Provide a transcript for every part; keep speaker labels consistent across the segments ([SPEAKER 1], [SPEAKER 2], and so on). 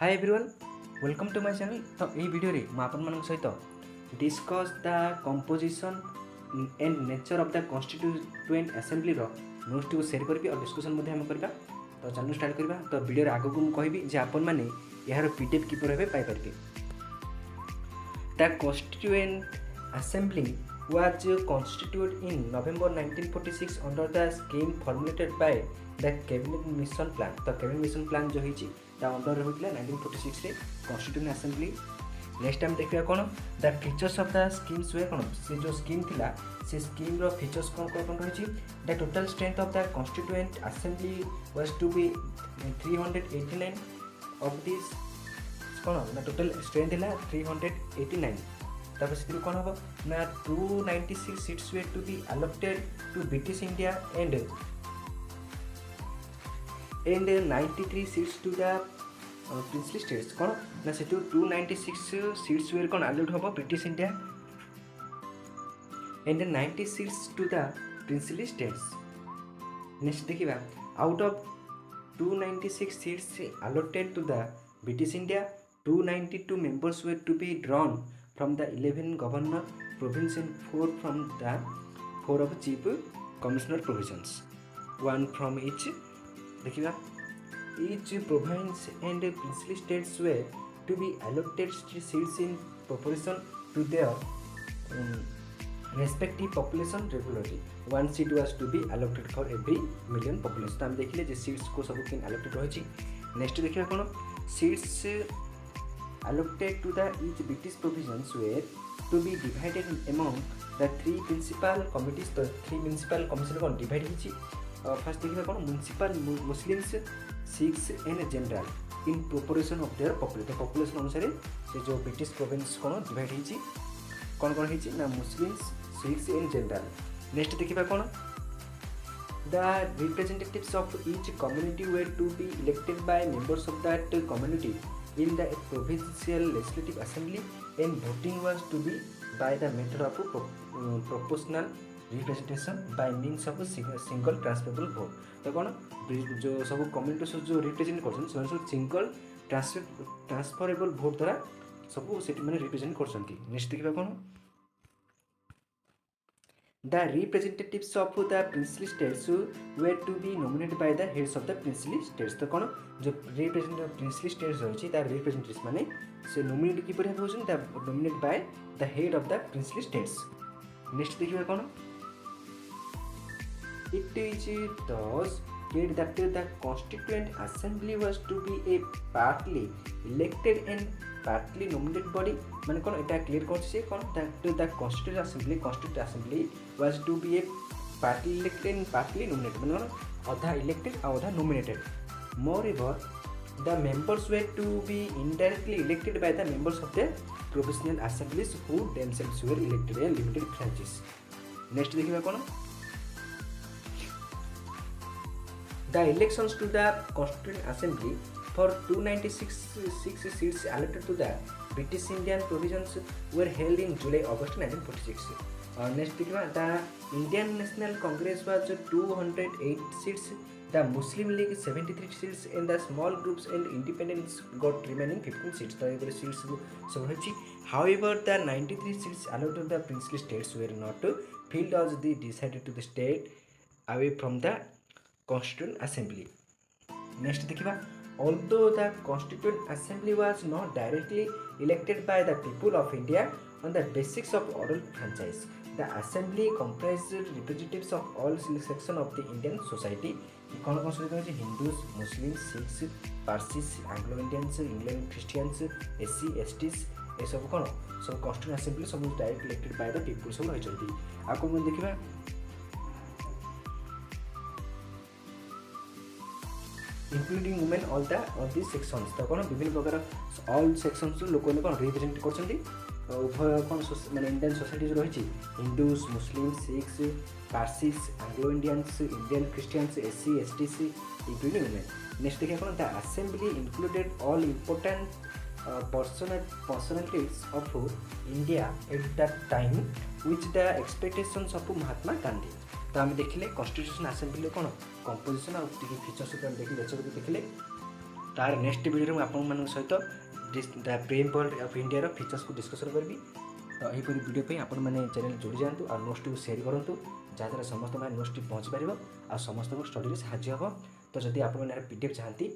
[SPEAKER 1] Hi everyone, welcome to my channel. तो ये video रे मैं आपन मान सहित discuss the composition and nature of the constituent assembly रो नोट्स को शेयर करी और डिस्कशन मध्ये हम करबा। तो चैनल स्टार्ट करबा। तो वीडियो रे आगो को मैं कहबी जे आपन माने यार पीडीएफ की पर पाई पारबे। The constituent assembly was constituted in November 1946 under the scheme formulated by the cabinet mission plan। तो cabinet mission plan जो होइची ता अंडर रे होइतला 1946 रे constituent assembly। नेक्स्ट टाइम देखिया कोन the features of the schemes were कोन से जो स्कीम थिला से स्कीम रो फीचर्स कोन होइची। The total strength of the constituent assembly was to be 389 of this कोन द टोटल स्ट्रेंथ थिला 389। तब से कौन हम ना 296 seats were to be allotted to British India and 93 seats to the princely states. कौन ना से 296 सीट्स वे कौन अलॉट हम British India and 90 seats to the princely states. Next देखिबा out of 296 seats allotted to the British India 292 members were to be drawn from the 11 governor province and 4 from the 4 of chief commissioner provisions, one from each देखिबा each province and princely states were to be allotted seats in proportion to their respective population regularly। one seat was to be allotted for every million population। तो हम देखिले जे seats को सब किन allotted रहिछि। Next देखिबा कोन seats allocated to the each British provisions were to be divided among the three principal committees। तो three municipal commission कौन डिवाइड होइछि। फर्स्ट देखिबा कोन municipal Muslims six and general in proportion of their population अनुसार से जो British province कोन divide होइछि कोन होइछि ना Muslims six and general. Next देखिबा कोन the representatives of each community were to be elected by members of that community in the provincial legislative assembly and voting was to be by the method of proportional representation by means of a single transferable vote। तो कौन जो सब community जो represent करछन से सब single transferable vote द्वारा सब set माने रिप्रेजेंट करछन्ती। नेक्स्ट देखिबा कोन the representatives of the princely states were to be nominated by the heads of the princely states। तो कौन जो representative princely states रही तार representatives माने से nominate की परिहार होछन ता nominated by the head of the princely states। Next देखिबा कौन it is thus clear that the constituent assembly was to be a partly elected and partly nominated body। माने कौन एटा क्लियर कर से कौन the constituent assembly was to be a partly elected and partly nominated माने आधा elected आधा nominated। Moreover the members were to be indirectly elected by the members of the provincial assemblies who themselves were elected by limited franchise। Next देखिबा कौन the elections to the constituent assembly for 296 seats allotted to the British Indian provisions were held in July-August 1946। Next देखिबा the Indian National Congress was 208 seats, the Muslim League 73 seats and the small groups and independents got remaining 15 seats। तो ये seats सब होछि। However the 93 seats allotted to the princely states were not filled as they decided to the state away from the Constituent Assembly। Next देखिबा although the Constituent Assembly was not directly elected by the people of India on the basis of oral franchise, the Assembly comprised representatives of all sections of the Indian society। कौन कौन से होछि Hindus Muslim Sikhs Parsis Anglo Indians England Christians SC STs ए सब कौन सब constituent assembly सब direct elected by the people सब होइछथि। आको मन देखिबा including women all these sections। तो कौन विभिन्न प्रकार all sections लोक कौन रिप्रेजेंट करछन्ती उभय कौन माने इंडियन सोसाइटी जो रही Hindus Muslim Sikhs Parsis Anglo Indians Indian Christians SC STs including women. Next देखिए कौन the assembly included all important personalities of India at that time with the expectations of Mahatma Gandhi. तो आम देखिले कॉन्स्टिट्यूशन असेंबली कौन composition और features देखिले nature देखिले तार नेक्स्ट वीडियो में आपण सहित the Prem world of India features को डिस्कसन करी। तो यहीपरी वीडियो पे आपण मैंने चैनल जोड़ी जातु और नोट्स को शेयर करूँ जहाँद्वारा समस्त मैंने नोट्स पहुँची पार और समस्त को स्टडी साहय हम। तो जदि आप पीडीएफ चाहती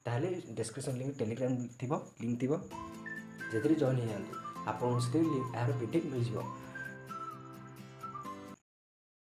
[SPEAKER 1] ताहले डिस्क्रिप्शन लिंक टेलीग्राम लिंक थी जैसे जॉइन हो जातु आपको यार पीडीएफ मिल जाए।